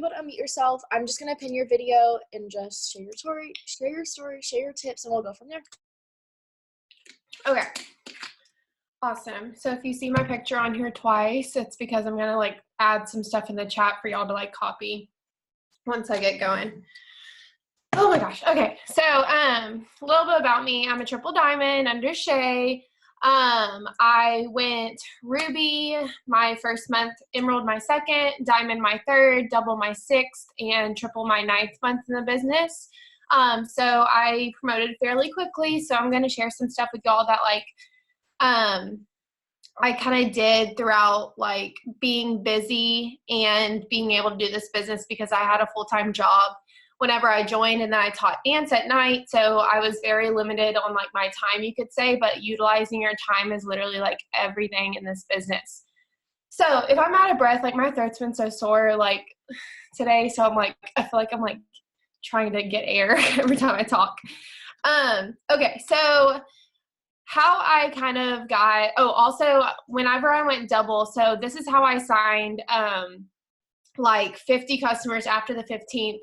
able to unmute yourself, I'm just going to pin your video and just share your story, share your tips, and we'll go from there. Okay. Awesome. So if you see my picture on here twice, it's because I'm going to like add some stuff in the chat for y'all to like copy once I get going. Oh my gosh. Okay. So, a little bit about me. I'm a triple diamond under Shay. I went ruby my first month, emerald my second, diamond my third, double my sixth, and triple my ninth month in the business. So I promoted fairly quickly. So I'm going to share some stuff with y'all that like, I kind of did throughout like being busy and being able to do this business because I had a full-time job whenever I joined, and then I taught dance at night. So I was very limited on like my time, you could say, but utilizing your time is literally like everything in this business. So if I'm out of breath, like my throat's been so sore like today. So I'm like, I feel like I'm like trying to get air every time I talk. Okay. So how I kind of got, also whenever I went double, so this is how I signed, like 50 customers after the 15th.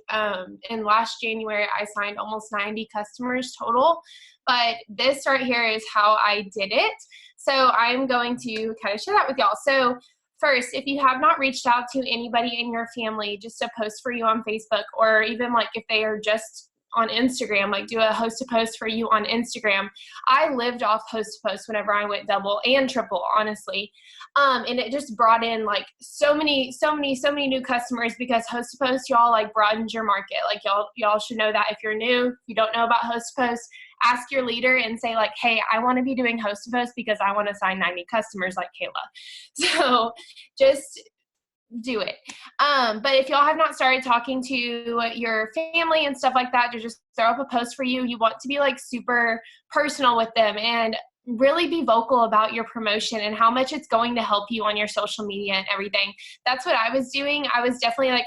In last January, I signed almost 90 customers total, but this right here is how I did it. So I'm going to kind of share that with y'all. So first, if you have not reached out to anybody in your family, just to post for you on Facebook, or even like if they are just on Instagram, like do a host to post for you on Instagram. I lived off host to post whenever I went double and triple, honestly. And it just brought in like so many new customers because host to post, y'all, like broadens your market. Like y'all should know that. If you're new, if you don't know about host to post, ask your leader and say like, hey, I want to be doing host to post because I want to sign 90 customers like Kayla. So just do it. But if y'all have not started talking to your family and stuff like that, to just throw up a post for you, you want to be like super personal with them and really be vocal about your promotion and how much it's going to help you on your social media and everything. That's what I was doing. I was definitely like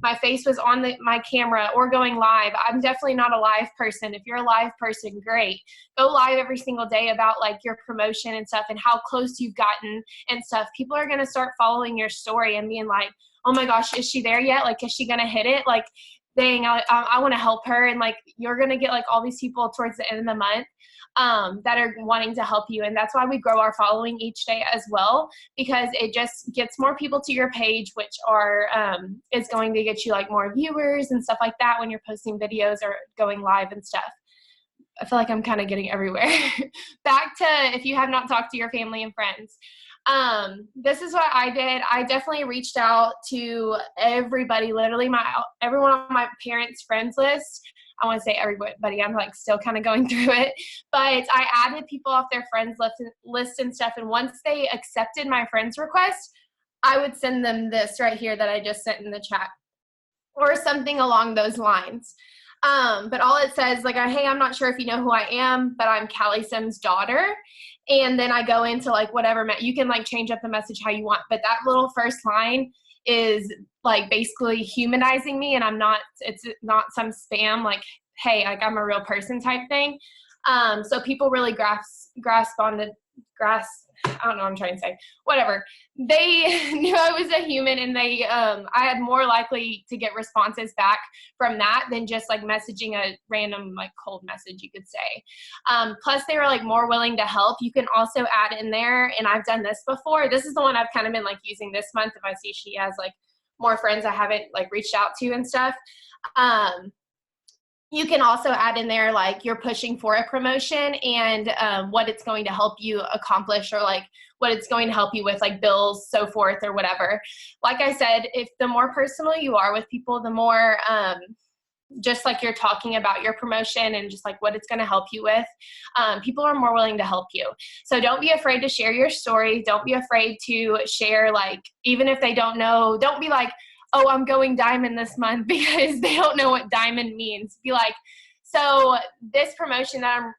my face was on my camera or going live. I'm definitely not a live person. If you're a live person, great. Go live every single day about like your promotion and stuff and how close you've gotten and stuff. People are going to start following your story and being like, oh my gosh, is she there yet? Like, is she going to hit it? Like, dang, I want to help her. And like, you're going to get like all these people towards the end of the month that are wanting to help you. And that's why we grow our following each day as well, because it just gets more people to your page, which are is going to get you like more viewers and stuff like that when you're posting videos or going live and stuff. I feel like I'm kind of getting everywhere. Back to if you have not talked to your family and friends. This is what I did. I definitely reached out to everybody, literally everyone on my parents' friends list. I want to say everybody. I'm like still kind of going through it, but I added people off their friends list and stuff. And once they accepted my friend's request, I would send them this right here that I just sent in the chat or something along those lines. But all it says like, hey, I'm not sure if you know who I am, but I'm Callie Sims' daughter. And then I go into like whatever, you can like change up the message how you want. But that little first line is like basically humanizing me, and it's not some spam like, hey, like I'm a real person type thing. So people really grasp on the I don't know what I'm trying to say. Whatever. They knew I was a human, and I had more likely to get responses back from that than just like messaging a random like cold message, you could say. Plus they were like more willing to help. You can also add in there, and I've done this before. This is the one I've kind of been like using this month if I see she has like more friends I haven't like reached out to and stuff. You can also add in there like you're pushing for a promotion and what it's going to help you accomplish, or like what it's going to help you with, like bills, so forth, or whatever. Like I said, if the more personal you are with people, the more just like you're talking about your promotion and just like what it's going to help you with, people are more willing to help you. So don't be afraid to share your story. Don't be afraid to share, like, even if they don't know, don't be like, oh, I'm going diamond this month, because they don't know what diamond means. Be like, so this promotion that I'm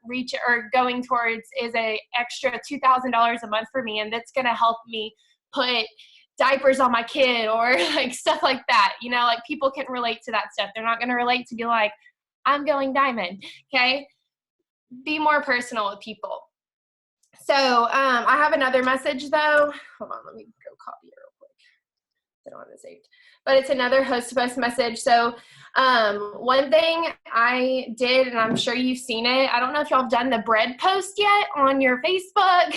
going towards is a extra $2,000 a month for me, and that's going to help me put diapers on my kid, or like stuff like that. You know, like people can relate to that stuff. They're not going to relate to be like, I'm going diamond. Okay. Be more personal with people. So I have another message though. Hold on, let me go copy it real quick. I don't have it saved, but it's another host to post message. So one thing I did, and I'm sure you've seen it, I don't know if y'all have done the bread post yet on your Facebook,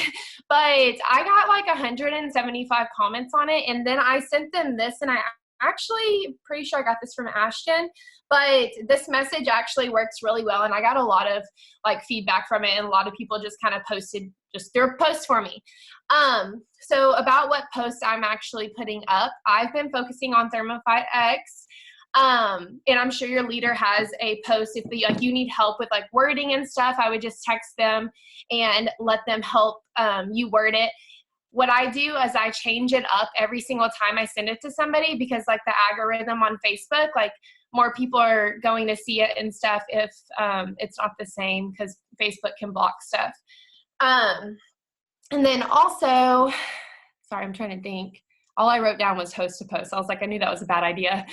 but I got like 175 comments on it. And then I sent them this, and I actually pretty sure I got this from Ashton, but this message actually works really well. And I got a lot of like feedback from it, and a lot of people just kind of posted just their posts for me. So about what posts I'm actually putting up, I've been focusing on Thermify X. And I'm sure your leader has a post. If you need help with like wording and stuff, I would just text them and let them help you word it. What I do is I change it up every single time I send it to somebody, because like the algorithm on Facebook, like more people are going to see it and stuff if it's not the same, because Facebook can block stuff. And then also, sorry, I'm trying to think. All I wrote down was host to post. I was like, I knew that was a bad idea.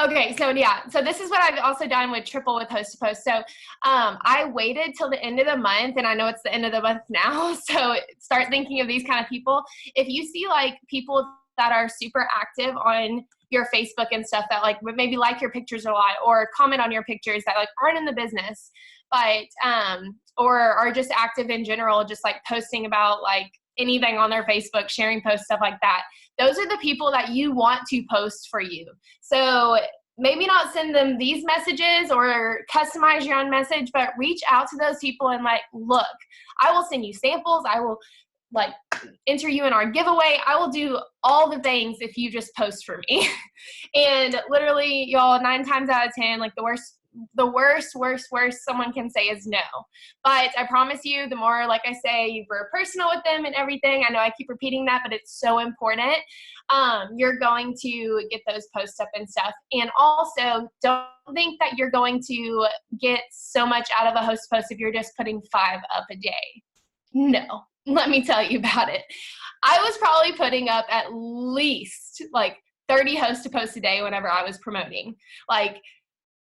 Okay, so yeah, so this is what I've also done with Triple with host to post. So I waited till the end of the month, and I know it's the end of the month now, so start thinking of these kind of people. If you see like people that are super active on your Facebook and stuff that like maybe like your pictures a lot or comment on your pictures that like aren't in the business, but or are just active in general, just like posting about like anything on their Facebook, sharing posts, stuff like that. Those are the people that you want to post for you. So maybe not send them these messages or customize your own message, but reach out to those people and like, look, I will send you samples. I will like enter you in our giveaway. I will do all the things if you just post for me. And literally, y'all, 9 times out of 10, like the worst someone can say is no. But I promise you, the more, like I say, we're personal with them and everything, I know I keep repeating that, but it's so important, you're going to get those posts up and stuff. And also, don't think that you're going to get so much out of a host post if you're just putting 5 up a day. No, let me tell you about it. I was probably putting up at least like 30 host to post a day whenever I was promoting. Like,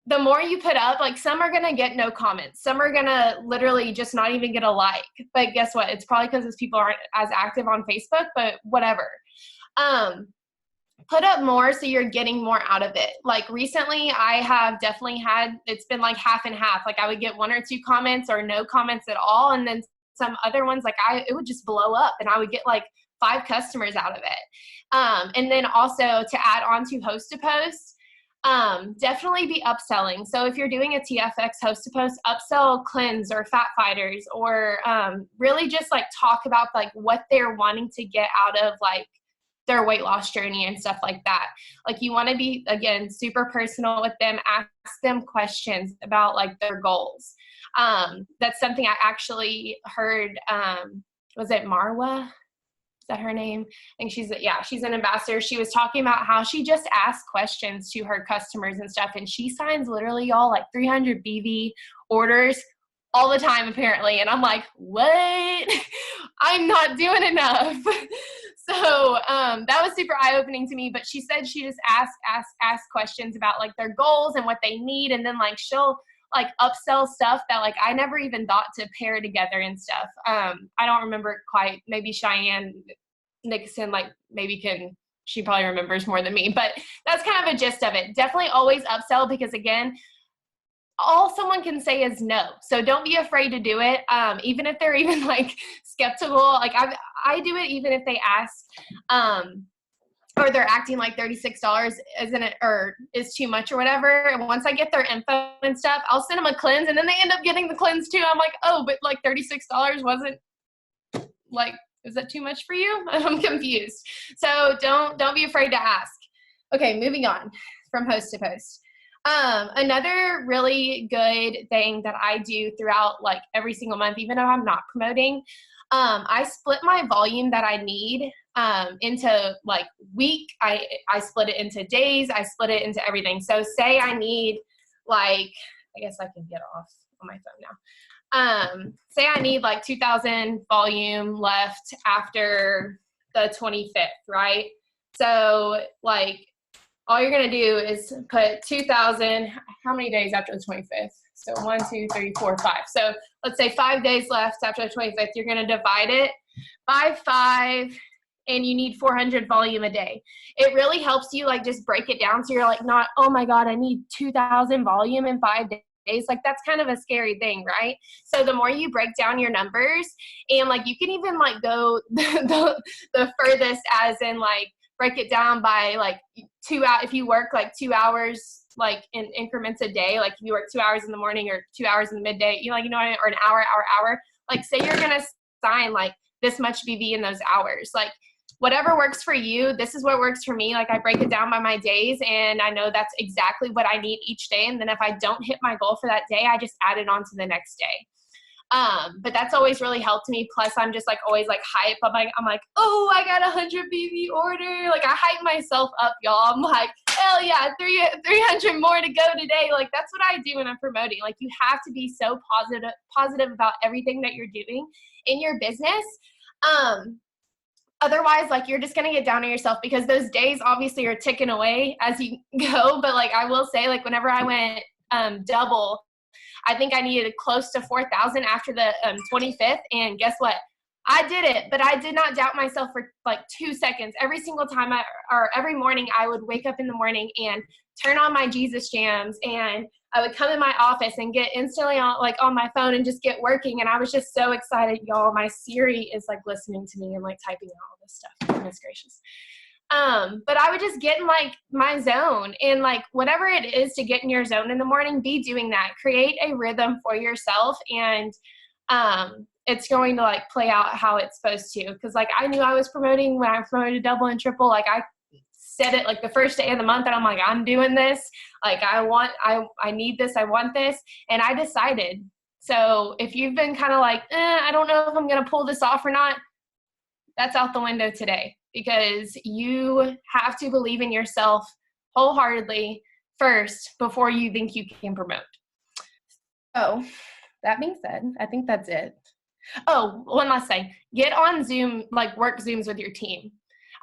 the more you put up, like some are going to get no comments. Some are going to literally just not even get a like. But guess what? It's probably because those people aren't as active on Facebook, but whatever. Put up more so you're getting more out of it. Like recently, I have definitely had, it's been like half and half. Like I would get 1 or 2 comments or no comments at all. And then some other ones, like it would just blow up and I would get like 5 customers out of it. And then also to add on to host to post, definitely be upselling. So if you're doing a TFX host to post, upsell Cleanse or Fat Fighters, or really just like talk about like what they're wanting to get out of like their weight loss journey and stuff like that. Like you want to be, again, super personal with them, ask them questions about like their goals. That's something I actually heard, was it Marwa? Is that her name? I think she's an ambassador. She was talking about how she just asks questions to her customers and stuff. And she signs literally y'all like 300 BV orders all the time apparently. And I'm like, what? I'm not doing enough. So that was super eye-opening to me. But she said she just asks questions about like their goals and what they need. And then like she'll like upsell stuff that like I never even thought to pair together and stuff. I don't remember it quite. Maybe Cheyenne Nixon, like she probably remembers more than me, but that's kind of a gist of it. Definitely always upsell, because again, all someone can say is no. So don't be afraid to do it. Even if they're even like skeptical, like I do it even if they ask, or they're acting like $36 isn't it, or is too much or whatever. And once I get their info and stuff, I'll send them a cleanse, and then they end up getting the cleanse too. I'm like, oh, but like $36 wasn't like, is that too much for you? I'm confused. So don't be afraid to ask. Okay, moving on from host to post. Another really good thing that I do throughout like every single month, even though I'm not promoting, I split my volume that I need into like week. I split it into days. I split it into everything. So say I need like, I guess I can get off on my phone now. Say I need like 2,000 volume left after the 25th, right? So like all you're going to do is put 2,000, how many days after the 25th? So 1, 2, 3, 4, 5. So let's say 5 days left after the 25th. You're going to divide it by 5 and you need 400 volume a day. It really helps you like just break it down so you're like not, oh my God, I need 2,000 volume in 5 days. Like that's kind of a scary thing, right? So the more you break down your numbers, and like you can even like go the furthest as in like break it down by like 2 hours. If you work like 2 hours like in increments a day, like if you work 2 hours in the morning or 2 hours in the midday, you know, like, you know, or an hour, like say you're going to sign like this much BV in those hours, like whatever works for you. This is what works for me. Like I break it down by my days, and I know that's exactly what I need each day. And then if I don't hit my goal for that day, I just add it on to the next day. But that's always really helped me. Plus I'm just like always like hype. I'm like, oh, I got 100 BV order. Like I hype myself up, y'all. I'm like, hell yeah, 300 more to go today. Like that's what I do when I'm promoting. Like you have to be so positive about everything that you're doing in your business. Otherwise, like you're just going to get down on yourself, because those days obviously are ticking away as you go. But like I will say, like whenever I went double, I think I needed close to 4,000 after the 25th. And guess what? I did it, but I did not doubt myself for like 2 seconds. Every single time or every morning, I would wake up in the morning and turn on my Jesus jams, and I would come in my office and get instantly on my phone and just get working. And I was just so excited, y'all. My Siri is like listening to me and like typing out all this stuff. Goodness gracious. But I would just get in like my zone, and like whatever it is to get in your zone in the morning, be doing that. Create a rhythm for yourself, and it's going to like play out how it's supposed to. Cause like I knew I was promoting when I promoted double and triple. Like I said it like the first day of the month, and I'm like, I'm doing this. Like I need this. I want this. And I decided. So if you've been kind of like, I don't know if I'm going to pull this off or not, that's out the window today, because you have to believe in yourself wholeheartedly first before you think you can promote. So that being said, I think that's it. Oh, one last thing. Get on Zoom, like work Zooms with your team.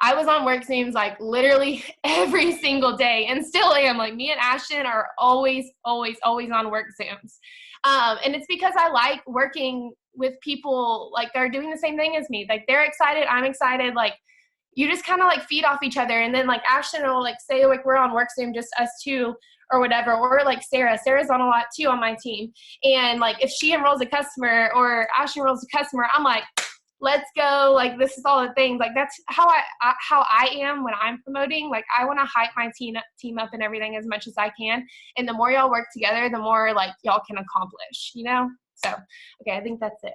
I was on work Zooms like literally every single day, and still am. Like me and Ashton are always on work Zooms. And it's because I like working with people like they're doing the same thing as me. Like they're excited, I'm excited. Like you just kind of like feed off each other. And then like Ashton will like say like we're on work Zoom, just us two or whatever. Or like Sarah's on a lot too on my team. And like if she enrolls a customer or Ashton enrolls a customer, I'm like, let's go. Like this is all the things. Like that's how I am when I'm promoting. Like I want to hype my team up and everything as much as I can. And the more y'all work together, the more like y'all can accomplish, you know? So, okay, I think that's it.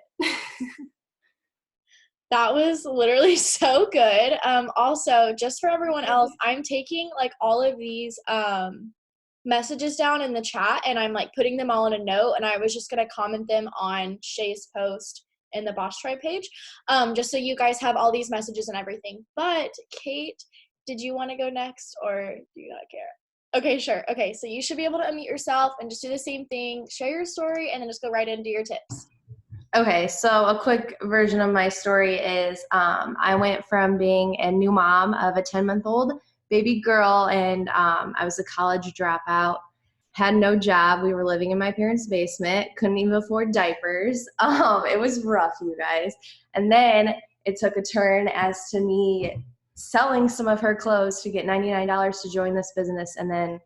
That was literally so good. Also, just for everyone else, I'm taking like all of these messages down in the chat, and I'm like putting them all in a note, and I was just going to comment them on Shay's post in the Boss Tribe page, just so you guys have all these messages and everything. But Kate, did you want to go next, or do you not care? Okay, sure. Okay, so you should be able to unmute yourself and just do the same thing, share your story, and then just go right into your tips. Okay, so a quick version of my story is I went from being a new mom of a 10-month-old baby girl, and I was a college dropout, had no job. We were living in my parents' basement, couldn't even afford diapers. It was rough, you guys. And then it took a turn as to me selling some of her clothes to get $99 to join this business. And then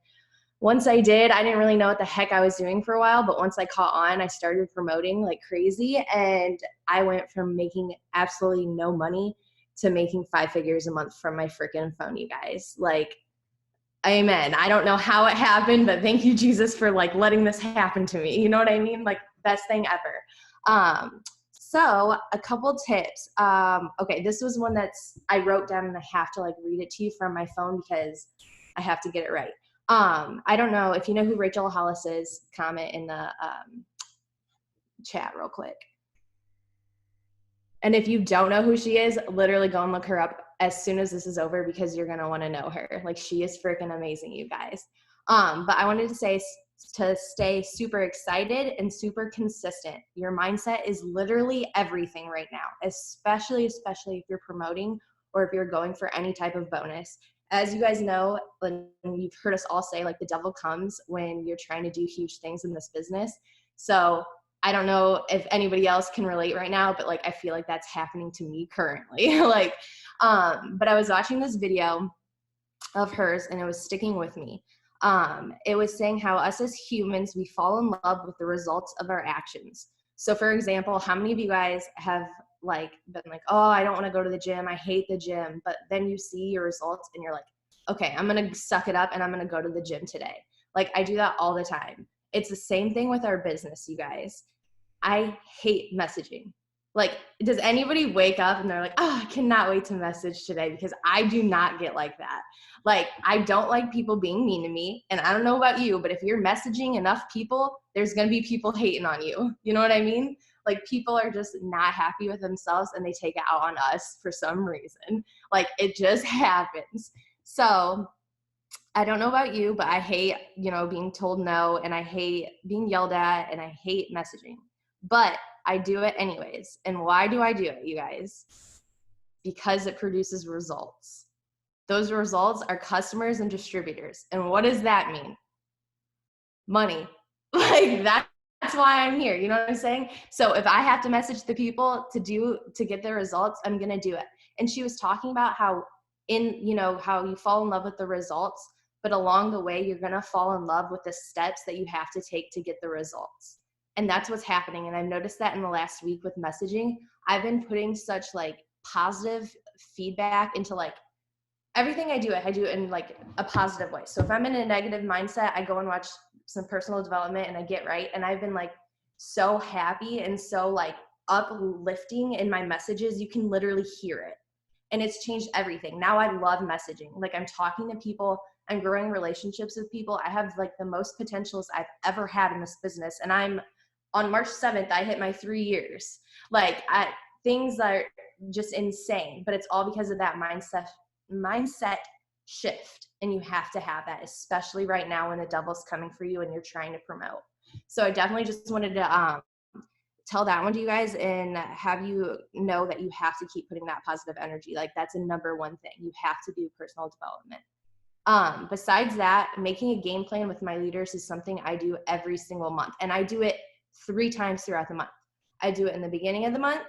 once I did, I didn't really know what the heck I was doing for a while, but once I caught on, I started promoting like crazy, and I went from making absolutely no money to making 5 figures a month from my freaking phone, you guys. Like, amen. I don't know how it happened, but thank you, Jesus, for like letting this happen to me. You know what I mean? Like, best thing ever. So a couple tips. Okay, this was one I wrote down, and I have to like read it to you from my phone because I have to get it right. I don't know if you know who Rachel Hollis is. Comment in the chat real quick. And if you don't know who she is, literally go and look her up as soon as this is over, because you're going to want to know her. Like, she is freaking amazing, you guys. But I wanted to say to stay super excited and super consistent. Your mindset is literally everything right now, especially if you're promoting or if you're going for any type of bonus. As you guys know, and you've heard us all say, like, the devil comes when you're trying to do huge things in this business. So I don't know if anybody else can relate right now, but like, I feel like that's happening to me currently. Like, But I was watching this video of hers and it was sticking with me. It was saying how us as humans, we fall in love with the results of our actions. So for example, how many of you guys have like been like, oh, I don't want to go to the gym, I hate the gym, but then you see your results and you're like, okay, I'm going to suck it up and I'm going to go to the gym today. Like I do that all the time. It's the same thing with our business, you guys. I hate messaging. Like, does anybody wake up and they're like, oh, I cannot wait to message today? Because I do not get like that. Like, I don't like people being mean to me. And I don't know about you, but if you're messaging enough people, there's going to be people hating on you. You know what I mean? Like, people are just not happy with themselves and they take it out on us for some reason. Like, it just happens. So I don't know about you, but I hate, being told no, and I hate being yelled at, and I hate messaging. But I do it anyways. And why do I do it, you guys? Because it produces results. Those results are customers and distributors. And what does that mean? Money. Like that's why I'm here. You know what I'm saying? So if I have to message the people to get the results, I'm going to do it. And she was talking about how how you fall in love with the results, but along the way, you're going to fall in love with the steps that you have to take to get the results. And that's what's happening. And I've noticed that in the last week with messaging, I've been putting such like positive feedback into like everything I do it in like a positive way. So if I'm in a negative mindset, I go and watch some personal development and I get right. And I've been like so happy and so like uplifting in my messages. You can literally hear it. And it's changed everything. Now I love messaging. Like I'm talking to people, I'm growing relationships with people. I have like the most potentials I've ever had in this business. And on March 7th, I hit my 3 years. Like things are just insane, but it's all because of that mindset shift. And you have to have that, especially right now when the devil's coming for you and you're trying to promote. So I definitely just wanted to tell that one to you guys and have you know that you have to keep putting that positive energy. Like that's a number one thing. You have to do personal development. Besides that, making a game plan with my leaders is something I do every single month. And I do it 3 times throughout the month. I do it in the beginning of the month,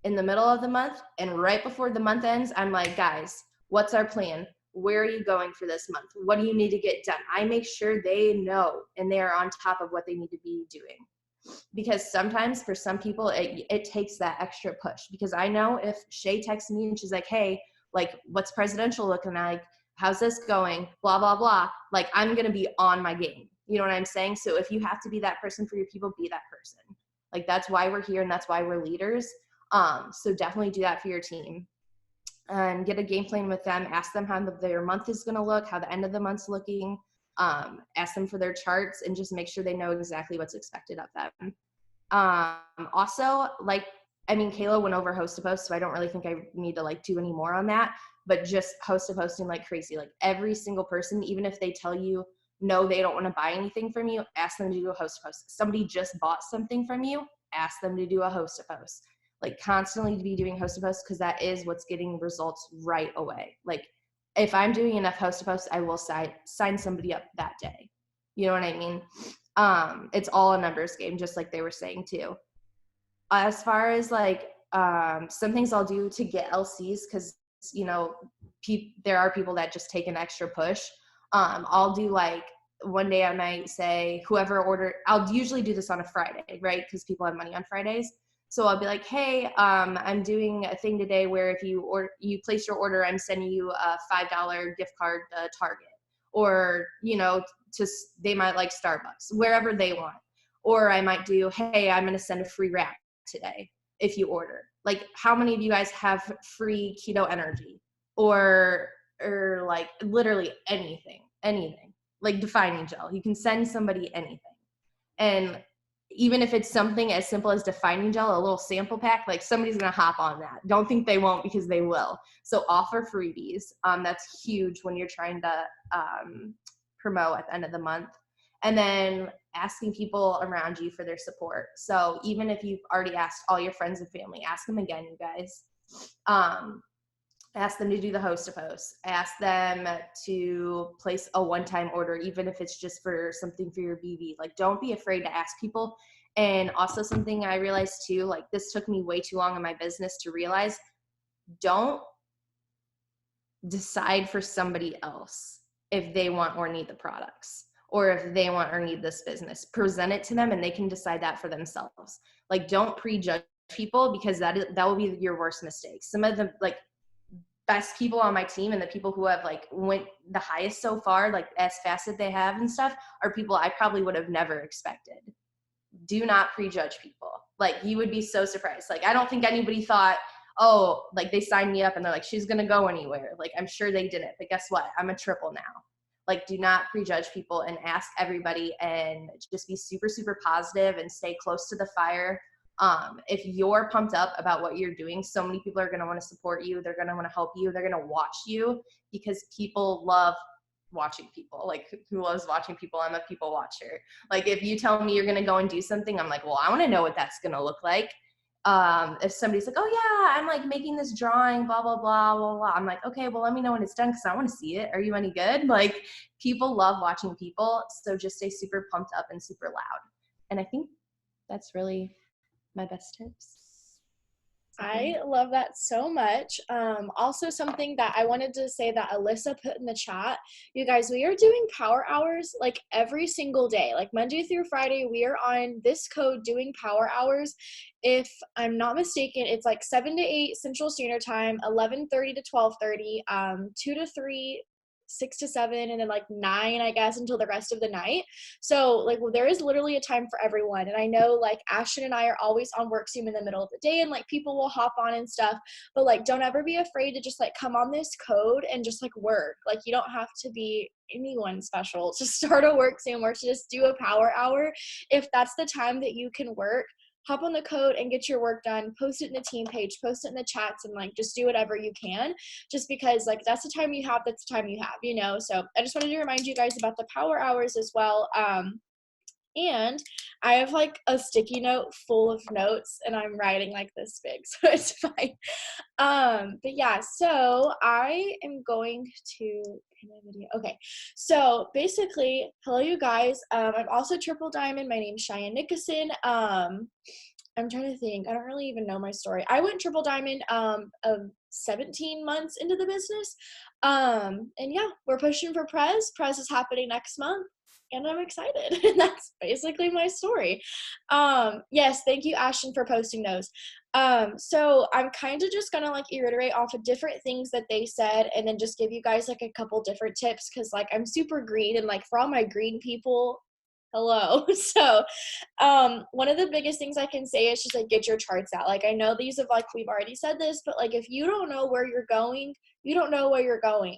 in the middle of the month, and right before the month ends, I'm like, guys, what's our plan? Where are you going for this month? What do you need to get done? I make sure they know and they are on top of what they need to be doing. Because sometimes for some people, it takes that extra push. Because I know if Shay texts me and she's like, hey, like, what's presidential looking like? How's this going? Blah, blah, blah. Like, I'm going to be on my game. You know what I'm saying? So if you have to be that person for your people, be that person. Like, that's why we're here and that's why we're leaders. So definitely do that for your team. And get a game plan with them. Ask them how their month is going to look, how the end of the month's looking. Ask them for their charts and just make sure they know exactly what's expected of them. Also, Kayla went over host to post, so I don't really think I need to like do any more on that, but just host to posting like crazy. Like every single person, even if they tell you no, they don't want to buy anything from you, ask them to do a host to post. Somebody just bought something from you, ask them to do a host to post. Like constantly be doing host to post because that is what's getting results right away. Like if I'm doing enough host to post, I will sign somebody up that day. You know what I mean? It's all a numbers game, just like they were saying too. As far as like some things I'll do to get LCs, because there are people that just take an extra push. I'll do like one day I might say whoever ordered. I'll usually do this on a Friday, right? Because people have money on Fridays. So I'll be like, hey, I'm doing a thing today where if you place your order, I'm sending you a $5 gift card to Target, or they might like Starbucks, wherever they want. Or I might do, hey, I'm going to send a free wrap today if you order. Like, how many of you guys have free keto energy or like literally anything, like defining gel? You can send somebody anything. And even if it's something as simple as defining gel, a little sample pack, like somebody's going to hop on that. Don't think they won't, because they will. So offer freebies. That's huge when you're trying to promote at the end of the month. And then asking people around you for their support. So even if you've already asked all your friends and family, ask them again, you guys. Ask them to do the host to post. Ask them to place a one-time order, even if it's just for something for your BV. Like, don't be afraid to ask people. And also something I realized too, like this took me way too long in my business to realize, don't decide for somebody else if they want or need the products, or if they want or need this business. Present it to them and they can decide that for themselves. Like, don't prejudge people, because that will be your worst mistake. Some of the like best people on my team and the people who have like went the highest so far, like as fast as they have and stuff, are people I probably would have never expected. Do not prejudge people. Like, you would be so surprised. Like, I don't think anybody thought, oh, like they signed me up and they're like, she's going to go anywhere. Like, I'm sure they didn't, but guess what? I'm a triple now. Like, do not prejudge people and ask everybody, and just be super, super positive and stay close to the fire. If you're pumped up about what you're doing, so many people are going to want to support you. They're going to want to help you. They're going to watch you, because people love watching people. Like, who loves watching people? I'm a people watcher. Like, if you tell me you're going to go and do something, I'm like, well, I want to know what that's going to look like. If somebody's like, oh yeah, I'm like making this drawing, blah, blah, blah, blah, blah. I'm like, okay, well, let me know when it's done, because I want to see it. Are you any good? Like, people love watching people. So just stay super pumped up and super loud. And I think that's really my best tips. I love that so much. Also, something that I wanted to say that Alyssa put in the chat, you guys, we are doing power hours like every single day, like Monday through Friday. We are on this code doing power hours. If I'm not mistaken, it's like 7 to 8 Central Standard Time, 11:30 to 12:30, 2 to 3, 6 to 7, and then like 9, I guess, until the rest of the night. So like, well, there is literally a time for everyone. And I know like Ashton and I are always on work Zoom in the middle of the day, and like people will hop on and stuff, but like, don't ever be afraid to just like come on this code and just like work. Like, you don't have to be anyone special to start a work Zoom or to just do a power hour. If that's the time that you can work, hop on the code and get your work done, post it in the team page, post it in the chats, and like just do whatever you can, just because like that's the time you have, that's the time you have, you know. So I just wanted to remind you guys about the power hours as well. And I have like a sticky note full of notes, and I'm writing like this big, so it's fine. But yeah, so I am going to pin a video. Okay, so basically, hello you guys. I'm also Triple Diamond. My name's Cheyenne Nickerson. I'm trying to think. I don't really even know my story. I went Triple Diamond of 17 months into the business. And yeah, we're pushing for Prez. Prez is happening next month, and I'm excited. And that's basically my story. Yes, thank you, Ashton, for posting those. So I'm kind of just gonna like iterate off of different things that they said, and then just give you guys like a couple different tips, because like I'm super green, and like for all my green people, hello. So one of the biggest things I can say is just like get your charts out. Like, I know these have like, we've already said this, but like, if you don't know where you're going, you don't know where you're going.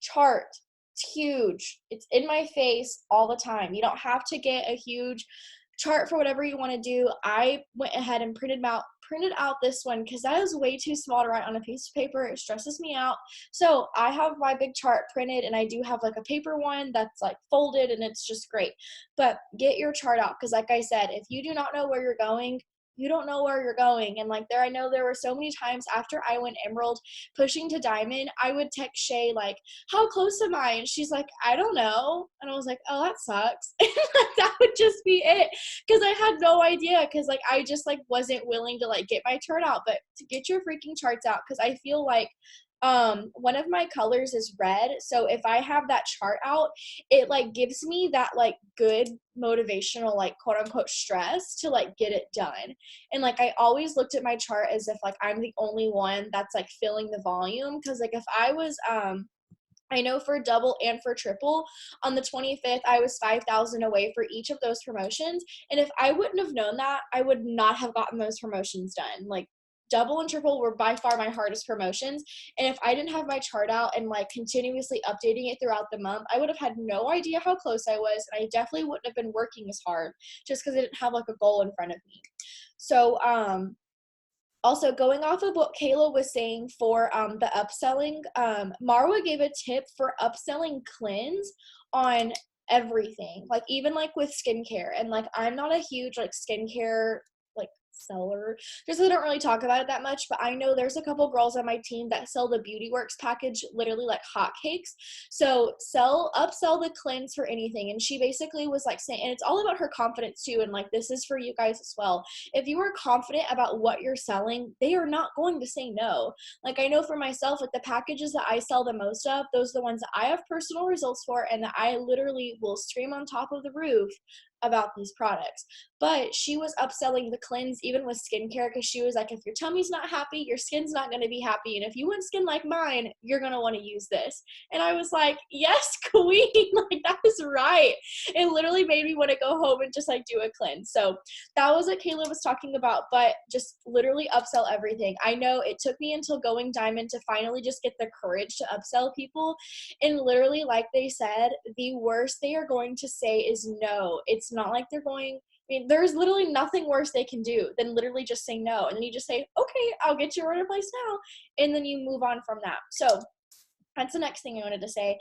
Chart. It's huge. It's in my face all the time. You don't have to get a huge chart for whatever you want to do. I went ahead and printed out this one, because that is way too small to write on a piece of paper. It stresses me out. So I have my big chart printed, and I do have like a paper one that's like folded, and it's just great. But get your chart out, because like I said, if you do not know where you're going, you don't know where you're going. And like, I know there were so many times after I went Emerald pushing to Diamond, I would text Shay like, how close am I? And she's like, I don't know. And I was like, oh, that sucks. And like, that would just be it, because I had no idea, because like I just like wasn't willing to like get my chart out. But to get your freaking charts out, because I feel like one of my colors is red, so if I have that chart out, it like gives me that like good motivational like quote unquote stress to like get it done. And like, I always looked at my chart as if like I'm the only one that's like filling the volume, because like if I was I know for double and for triple, on the 25th, I was 5,000 away for each of those promotions. And if I wouldn't have known that, I would not have gotten those promotions done. Like, double and triple were by far my hardest promotions. And if I didn't have my chart out and like continuously updating it throughout the month, I would have had no idea how close I was. And I definitely wouldn't have been working as hard, just because I didn't have like a goal in front of me. So, also, going off of what Kayla was saying for the upselling, Marwa gave a tip for upselling cleanse on everything, like even like with skincare. And like, I'm not a huge like skincare like seller, just so they don't really talk about it that much, but I know there's a couple girls on my team that sell the Beauty Works package literally like hotcakes. So upsell the cleanse for anything. And she basically was like saying, and it's all about her confidence too, and like this is for you guys as well. If you are confident about what you're selling, they are not going to say no. Like I know for myself, like the packages that I sell the most of, those are the ones that I have personal results for and that I literally will scream on top of the roof about these products. But she was upselling the cleanse even with skincare, because she was like, if your tummy's not happy, your skin's not going to be happy, and if you want skin like mine, you're going to want to use this. And I was like, yes, queen, like that is right. It literally made me want to go home and just like do a cleanse. So that was what Kayla was talking about, but just literally upsell everything. I know it took me until going diamond to finally just get the courage to upsell people, and literally, like they said, the worst they are going to say is no. It's not like they're going, I mean, there's literally nothing worse they can do than literally just say no. And then you just say, okay, I'll get your order placed now. And then you move on from that. So that's the next thing I wanted to say.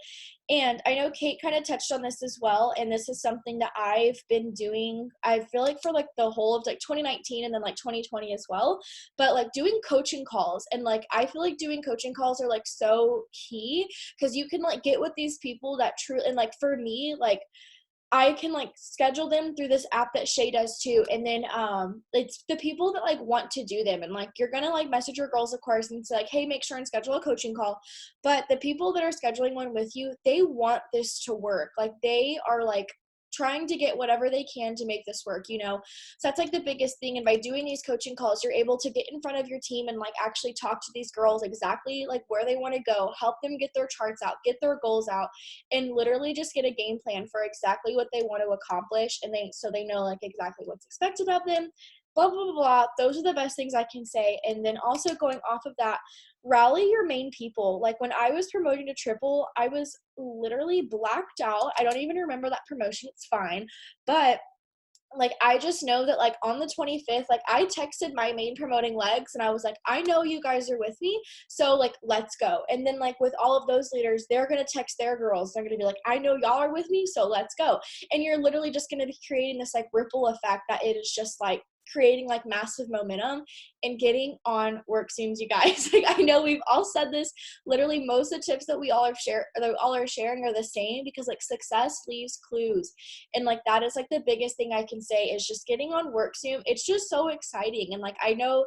And I know Kate kind of touched on this as well. And this is something that I've been doing, I feel like for like the whole of like 2019 and then like 2020 as well. But like doing coaching calls, and like I feel like doing coaching calls are like so key, because you can like get with these people that truly, and like for me, like I can like schedule them through this app that Shay does too. And then it's the people that like want to do them. And like you're gonna like message your girls, of course, and say like, hey, make sure and schedule a coaching call. But the people that are scheduling one with you, they want this to work. Like they are like trying to get whatever they can to make this work, you know? So that's like the biggest thing. And by doing these coaching calls, you're able to get in front of your team and like actually talk to these girls exactly like where they want to go, help them get their charts out, get their goals out, and literally just get a game plan for exactly what they want to accomplish. And so they know like exactly what's expected of them, blah, blah, blah, blah. Those are the best things I can say. And then also going off of that, rally your main people. Like when I was promoting to triple, I was literally blacked out. I don't even remember that promotion. It's fine. But like I just know that like on the 25th, like I texted my main promoting legs and I was like, I know you guys are with me, so like let's go. And then like with all of those leaders, they're gonna text their girls, they're gonna be like, I know y'all are with me, so let's go. And you're literally just gonna be creating this like ripple effect that it is just like creating like massive momentum and getting on WorkZooms, you guys. Like I know we've all said this, literally most of the tips that we all are sharing are the same, because like success leaves clues. And like that is like the biggest thing I can say is just getting on WorkZoom. It's just so exciting. And like I know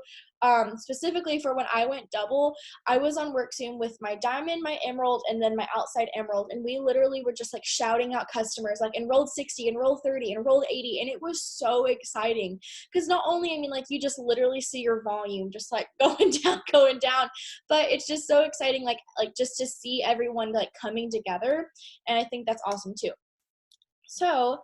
specifically for when I went double, I was on WorkZoom with my diamond, my emerald, and then my outside emerald. And we literally were just like shouting out customers like enrolled 60, enrolled 30, enrolled 80. And it was so exciting, because not only, I mean, like you just literally see your volume just like going down, but it's just so exciting, like just to see everyone like coming together. And I think that's awesome too. So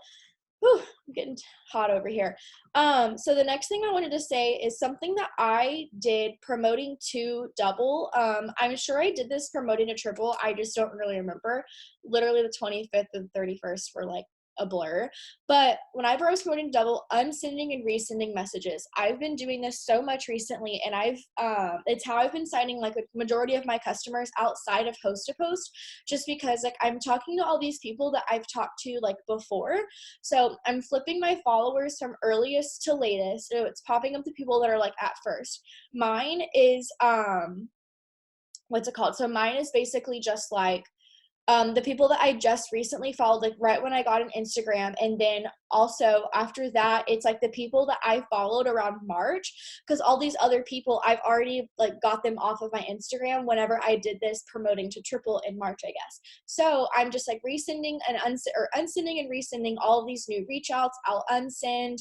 whew, I'm getting hot over here. So the next thing I wanted to say is something that I did promoting to double. I'm sure I did this promoting to triple. I just don't really remember. Literally the 25th and 31st were like a blur. But whenever I was promoting double, unsending and resending messages. I've been doing this so much recently, and it's how I've been signing like a majority of my customers outside of host to post, just because like I'm talking to all these people that I've talked to like before. So I'm flipping my followers from earliest to latest. So it's popping up the people that are like at first. Mine is what's it called? So mine is basically just like the people that I just recently followed, like right when I got an Instagram. And then also after that, it's like the people that I followed around March, because all these other people, I've already like got them off of my Instagram whenever I did this promoting to triple in March, I guess. So I'm just like resending and unsending and resending all of these new reach outs. I'll unsend.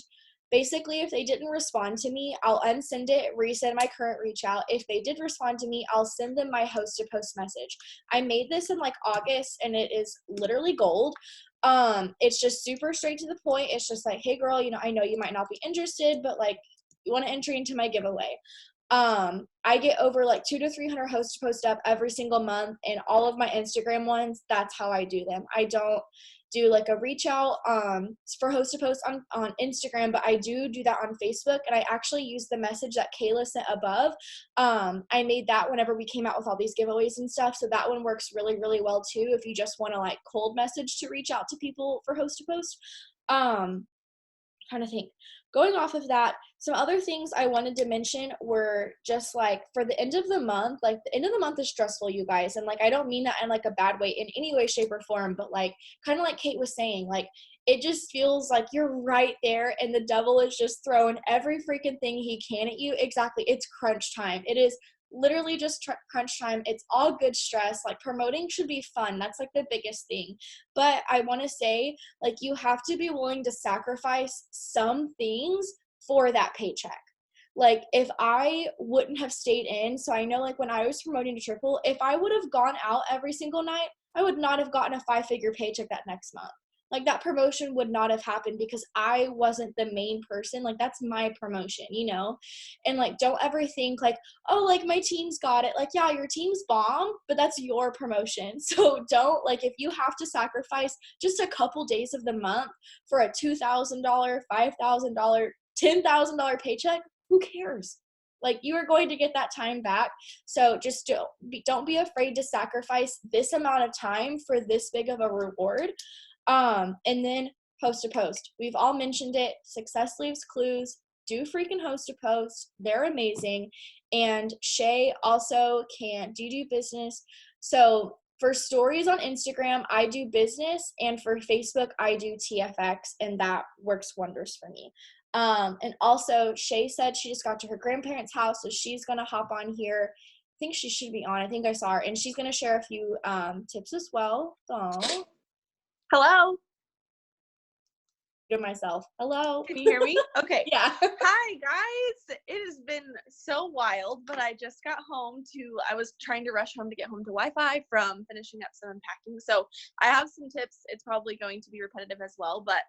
Basically, if they didn't respond to me, I'll unsend it, resend my current reach out. If they did respond to me, I'll send them my host to post message. I made this in like August, and it is literally gold. It's just super straight to the point. It's just like, hey girl, you know, I know you might not be interested, but like you want to enter into my giveaway. I get over like 200 to 300 host to post up every single month, and all of my Instagram ones, that's how I do them. I don't do like a reach out for host to post on Instagram, but I do that on Facebook. And I actually use the message that Kayla sent above. I made that whenever we came out with all these giveaways and stuff. So that one works really, really well too, if you just want to like cold message to reach out to people for host to post. trying to think. Going off of that, some other things I wanted to mention were just like for the end of the month, like the end of the month is stressful, you guys. And like, I don't mean that in like a bad way in any way, shape, or form, but like kind of like Kate was saying, like it just feels like you're right there and the devil is just throwing every freaking thing he can at you. Exactly. It's crunch time. It is literally just crunch time. It's all good stress. Like promoting should be fun. That's like the biggest thing. But I want to say, like, you have to be willing to sacrifice some things for that paycheck. Like if I wouldn't have stayed in, so I know like when I was promoting to Triple, if I would have gone out every single night, I would not have gotten a 5-figure paycheck that next month. Like that promotion would not have happened because I wasn't the main person. Like that's my promotion, you know? And like, don't ever think like, oh, like my team's got it. Like, yeah, your team's bomb, but that's your promotion. So don't like, if you have to sacrifice just a couple days of the month for a $2,000, $5,000, $10,000 paycheck, who cares? Like you are going to get that time back. So just don't be afraid to sacrifice this amount of time for this big of a reward. And then host a post. We've all mentioned it. Success leaves clues. Do freaking host a post. They're amazing. And Shay also can do business. So for stories on Instagram, I do business, and for Facebook, I do TFX, and that works wonders for me. And also Shay said she just got to her grandparents' house, so she's gonna hop on here. I think she should be on. I think I saw her, and she's gonna share a few tips as well. So hello. To myself. Hello. Can you hear me? Okay. Yeah. Hi guys. It has been so wild, but I just got home I was trying to rush home to get home to Wi-Fi from finishing up some unpacking. So I have some tips. It's probably going to be repetitive as well, but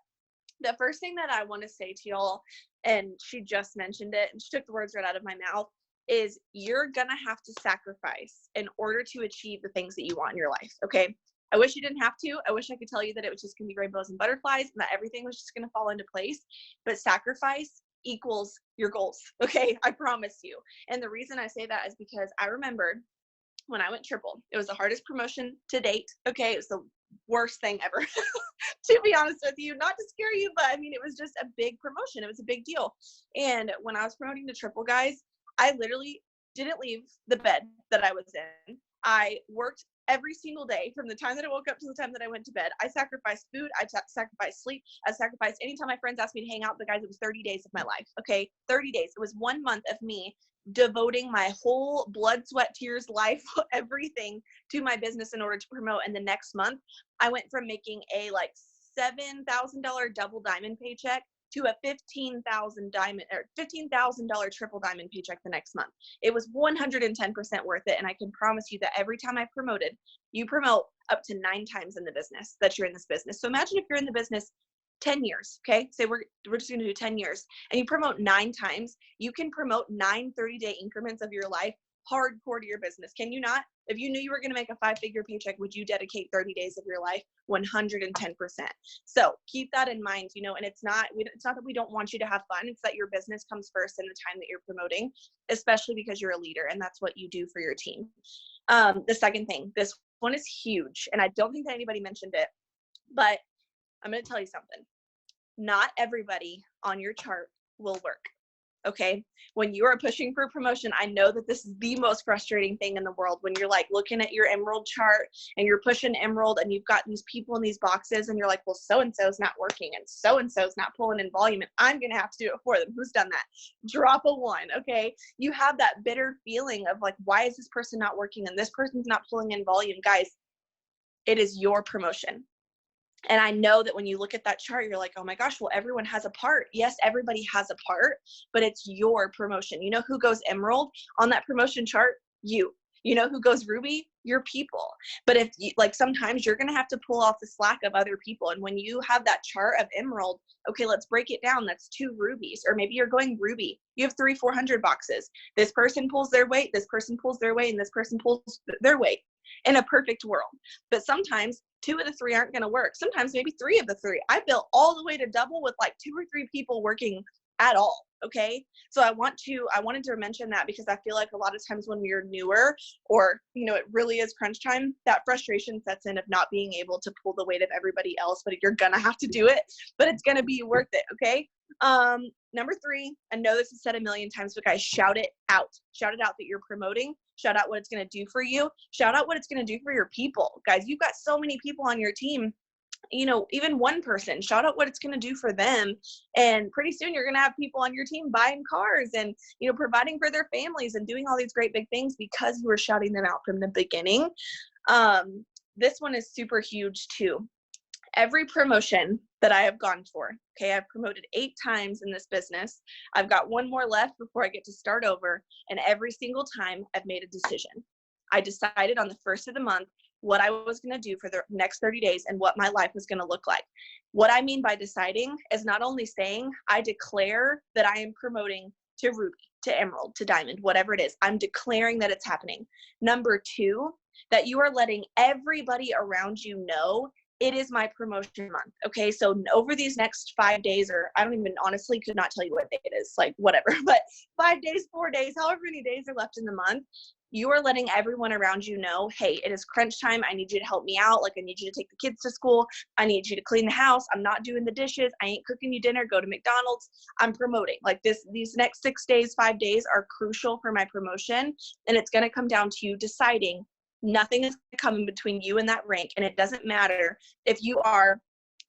the first thing that I want to say to y'all, and she just mentioned it and she took the words right out of my mouth, is you're gonna have to sacrifice in order to achieve the things that you want in your life. Okay. I wish you didn't have to. I wish I could tell you that it was just going to be rainbows and butterflies and that everything was just going to fall into place. But sacrifice equals your goals. Okay. I promise you. And the reason I say that is because I remember when I went Triple, it was the hardest promotion to date. Okay. It was the worst thing ever, to be honest with you, not to scare you, but I mean, it was just a big promotion. It was a big deal. And when I was promoting to Triple, guys, I literally didn't leave the bed that I was in. I worked every single day from the time that I woke up to the time that I went to bed. I sacrificed food. I sacrificed sleep. I sacrificed anytime my friends asked me to hang out. But guys, it was 30 days of my life. Okay. 30 days. It was 1 month of me devoting my whole blood, sweat, tears, life, everything to my business in order to promote. And the next month I went from making a like $7,000 double diamond paycheck to a $15,000 triple diamond paycheck the next month. It was 110% worth it. And I can promise you that every time I promoted, you promote up to 9 times in the business that you're in this business. So imagine if you're in the business 10 years, okay? Say we're just gonna do 10 years and you promote 9 times, you can promote 9 30-day increments of your life hardcore to your business. Can you not? If you knew you were going to make a 5-figure paycheck, would you dedicate 30 days of your life? 110%. So keep that in mind, you know, and it's not that we don't want you to have fun. It's that your business comes first in the time that you're promoting, especially because you're a leader and that's what you do for your team. The second thing, this one is huge. And I don't think that anybody mentioned it, but I'm going to tell you something. Not everybody on your chart will work. Okay. When you are pushing for promotion, I know that this is the most frustrating thing in the world when you're like looking at your emerald chart and you're pushing emerald and you've got these people in these boxes and you're like, well, so-and-so's not working and so-and-so's not pulling in volume and I'm going to have to do it for them. Who's done that? Drop a 1. Okay. You have that bitter feeling of like, why is this person not working and this person's not pulling in volume? Guys, it is your promotion. And I know that when you look at that chart, you're like, oh my gosh, well, everyone has a part. Yes, everybody has a part, but it's your promotion. You know who goes emerald on that promotion chart? You. You know who goes ruby? Your people. But if you, like sometimes you're going to have to pull off the slack of other people. And when you have that chart of emerald, okay, let's break it down. That's 2 rubies, or maybe you're going ruby. You have 300-400 boxes. This person pulls their weight, this person pulls their weight, and this person pulls their weight in a perfect world. But sometimes 2 of the 3 aren't going to work. Sometimes maybe 3 of the 3. I built all the way to double with like 2 or 3 people working at all. Okay. So I wanted to mention that because I feel like a lot of times when you're newer or, you know, it really is crunch time, that frustration sets in of not being able to pull the weight of everybody else, but you're going to have to do it, but it's going to be worth it. Okay. Number 3, I know this is said a million times, but guys, shout it out. Shout it out that you're promoting. Shout out what it's going to do for you. Shout out what it's going to do for your people. Guys, you've got so many people on your team. You know, even one person, shout out what it's going to do for them. And pretty soon you're going to have people on your team buying cars and, you know, providing for their families and doing all these great big things because you were shouting them out from the beginning. This one is super huge too. Every promotion that I have gone for, okay, I've promoted 8 times in this business. I've got one more left before I get to start over. And every single time I've made a decision. I decided on the first of the month what I was going to do for the next 30 days and what my life was going to look like. What I mean by deciding is not only saying I declare that I am promoting to ruby, to emerald, to diamond, whatever it is. I'm declaring that it's happening. Number 2, that you are letting everybody around you know it is my promotion month. Okay. So over these next 5 days, or I don't even honestly could not tell you what day it is, like whatever, but 5 days, 4 days, however many days are left in the month, you are letting everyone around you know, hey, it is crunch time. I need you to help me out. Like I need you to take the kids to school. I need you to clean the house. I'm not doing the dishes. I ain't cooking you dinner. Go to McDonald's. I'm promoting. Like these next 6 days, 5 days are crucial for my promotion. And it's going to come down to you deciding nothing is coming between you and that rank. And it doesn't matter if you are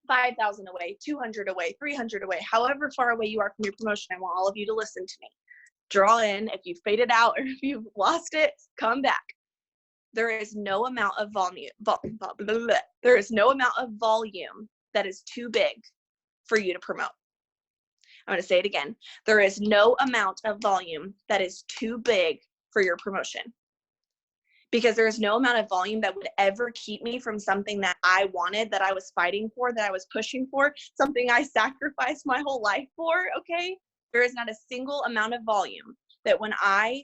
5,000 away, 200 away, 300 away, however far away you are from your promotion. I want all of you to listen to me. Draw in. If you faded out or if you've lost it, come back. There is no amount of there is no amount of volume that is too big for you to promote. I'm going to say it again. There is no amount of volume that is too big for your promotion. Because there is no amount of volume that would ever keep me from something that I wanted, that I was fighting for, that I was pushing for, something I sacrificed my whole life for, okay? There is not a single amount of volume that when I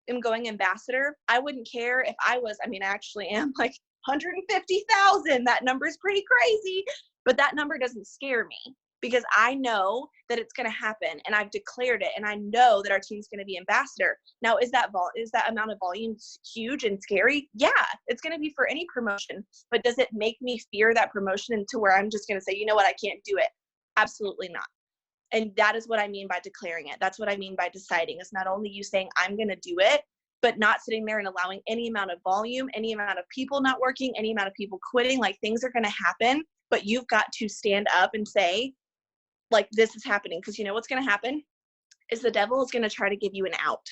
am going ambassador, I wouldn't care if I was, I actually am like 150,000. That number is pretty crazy, but that number doesn't scare me because I know that it's going to happen and I've declared it and I know that our team's going to be ambassador. Now, is that amount of volume huge and scary? Yeah, it's going to be for any promotion, but does it make me fear that promotion to where I'm just going to say, you know what, I can't do it? Absolutely not. And that is what I mean by declaring it. That's what I mean by deciding. It's not only you saying I'm going to do it, but not sitting there and allowing any amount of volume, any amount of people not working, any amount of people quitting, like things are going to happen, but you've got to stand up and say, like, this is happening. Because you know what's going to happen is the devil is going to try to give you an out.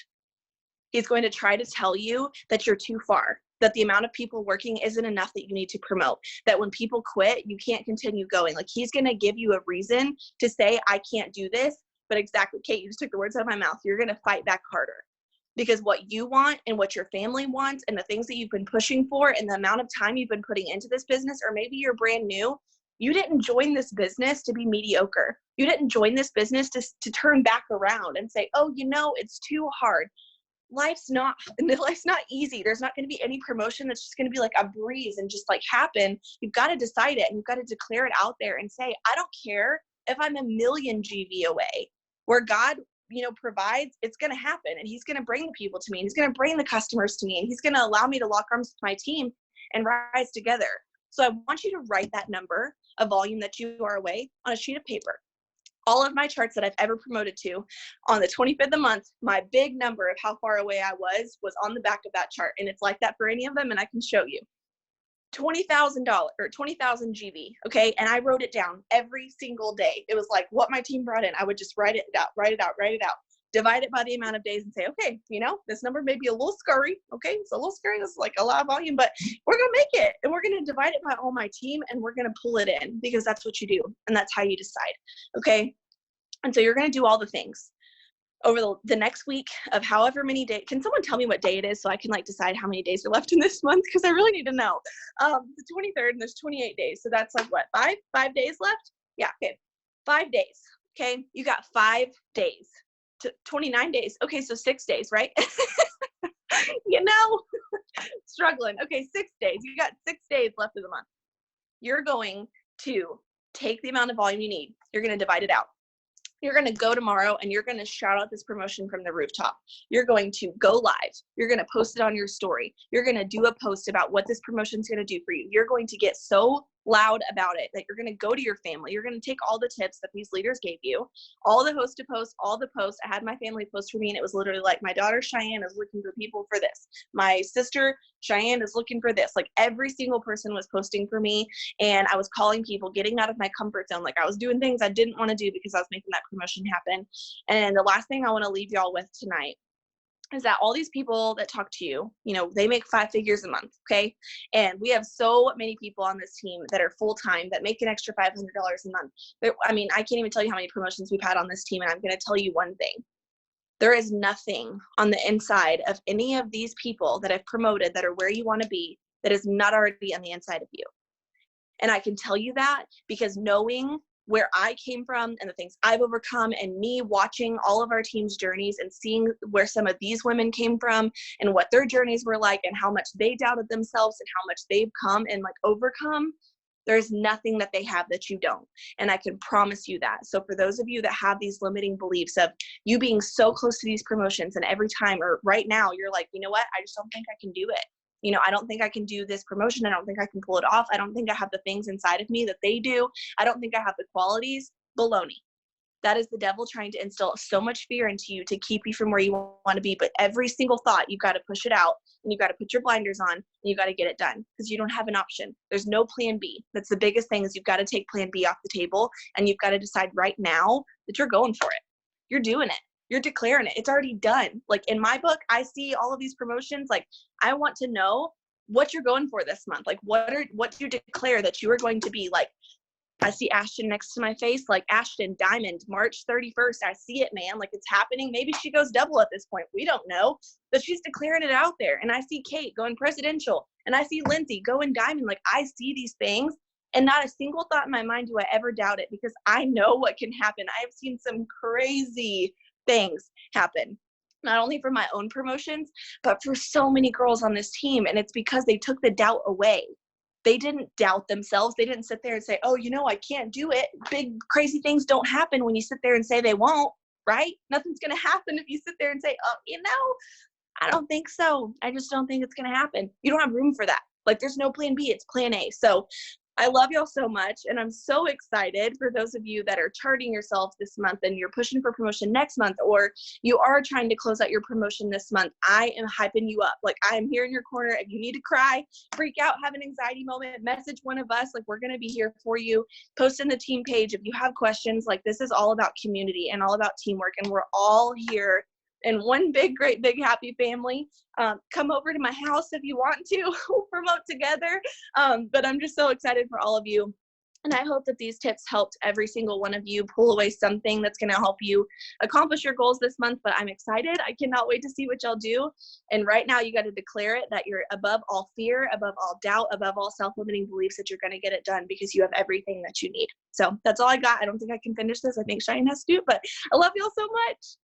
He's going to try to tell you that you're too far, that the amount of people working isn't enough, that you need to promote, that when people quit, you can't continue going. Like he's going to give you a reason to say, I can't do this. But exactly, Kate, you just took the words out of my mouth. You're going to fight back harder because what you want and what your family wants and the things that you've been pushing for and the amount of time you've been putting into this business, or maybe you're brand new. You didn't join this business to be mediocre. You didn't join this business to turn back around and say, oh, you know, it's too hard. Life's not easy. There's not going to be any promotion that's just going to be like a breeze and just like happen. You've got to decide it and you've got to declare it out there and say, I don't care if I'm a million GV away. Where God, you know, provides, it's going to happen. And he's going to bring the people to me. And he's going to bring the customers to me. And he's going to allow me to lock arms with my team and rise together. So I want you to write that number of volume that you are away on a sheet of paper. All of my charts that I've ever promoted to, on the 25th of the month, my big number of how far away I was on the back of that chart. And it's like that for any of them, and I can show you. $20,000 or 20,000 GV, okay? And I wrote it down every single day. It was like what my team brought in. I would just write it out, divide it by the amount of days and say, okay, you know, this number may be a little scary, okay? It's a little scary. It's like a lot of volume, but we're going to make it. And we're going to divide it by all my team, and we're going to pull it in because that's what you do. And that's how you decide, okay? And so you're going to do all the things over the next week of however many days. Can someone tell me what day it is so I can like decide how many days are left in this month? Because I really need to know. The 23rd, and there's 28 days. So that's like what, five days left? Yeah, okay. 5 days, okay? You got 5 days. 29 days. Okay, so 6 days, right? You know, struggling. Okay, 6 days. You got 6 days left of the month. You're going to take the amount of volume you need. You're going to divide it out. You're going to go tomorrow and you're going to shout out this promotion from the rooftop. You're going to go live. You're going to post it on your story. You're going to do a post about what this promotion is going to do for you. You're going to get so loud about it, that you're going to go to your family. You're going to take all the tips that these leaders gave you, all the host to post, all the posts. I had my family post for me, and it was literally like, my daughter Cheyenne is looking for people for this. My sister Cheyenne is looking for this. Like every single person was posting for me, and I was calling people, getting out of my comfort zone. Like I was doing things I didn't want to do because I was making that promotion happen. And the last thing I want to leave y'all with tonight is that all these people that talk to you, you know, they make 5 figures a month, okay? And we have so many people on this team that are full-time that make an extra $500 a month. I mean, I can't even tell you how many promotions we've had on this team, and I'm going to tell you one thing. There is nothing on the inside of any of these people that I've promoted that are where you want to be that is not already on the inside of you. And I can tell you that because knowing where I came from and the things I've overcome, and me watching all of our team's journeys and seeing where some of these women came from and what their journeys were like and how much they doubted themselves and how much they've come and like overcome, there's nothing that they have that you don't. And I can promise you that. So for those of you that have these limiting beliefs of you being so close to these promotions, and every time or right now you're like, you know what, I just don't think I can do it. You know, I don't think I can do this promotion. I don't think I can pull it off. I don't think I have the things inside of me that they do. I don't think I have the qualities. Baloney. That is the devil trying to instill so much fear into you to keep you from where you want to be. But every single thought, you've got to push it out, and you've got to put your blinders on, and you've got to get it done because you don't have an option. There's no plan B. That's the biggest thing, is you've got to take plan B off the table, and you've got to decide right now that you're going for it. You're doing it. You're declaring it. It's already done. Like in my book, I see all of these promotions. Like I want to know what you're going for this month. Like what do you declare that you are going to be? Like I see Ashton next to my face, like Ashton Diamond, March 31st. I see it, man. Like it's happening. Maybe she goes double at this point. We don't know, but she's declaring it out there. And I see Kate going presidential, and I see Lindsay going diamond. Like I see these things, and not a single thought in my mind do I ever doubt it, because I know what can happen. I have seen some crazy things happen, not only for my own promotions, but for so many girls on this team. And it's because they took the doubt away. They didn't doubt themselves. They didn't sit there and say, oh, you know, I can't do it. Big, crazy things don't happen when you sit there and say they won't, right? Nothing's going to happen if you sit there and say, oh, you know, I don't think so. I just don't think it's going to happen. You don't have room for that. Like there's no plan B. It's plan A. So I love y'all so much, and I'm so excited for those of you that are charting yourself this month and you're pushing for promotion next month, or you are trying to close out your promotion this month. I am hyping you up. Like I am here in your corner. If you need to cry, freak out, have an anxiety moment, message one of us. Like we're going to be here for you. Post in the team page if you have questions. Like this is all about community and all about teamwork, and we're all here in one big, great, big, happy family. Come over to my house if you want to. We'll promote together. But I'm just so excited for all of you. And I hope that these tips helped every single one of you pull away something that's going to help you accomplish your goals this month. But I'm excited. I cannot wait to see what y'all do. And right now you got to declare it, that you're above all fear, above all doubt, above all self-limiting beliefs, that you're going to get it done because you have everything that you need. So that's all I got. I don't think I can finish this. I think Cheyenne has to do it, but I love y'all so much.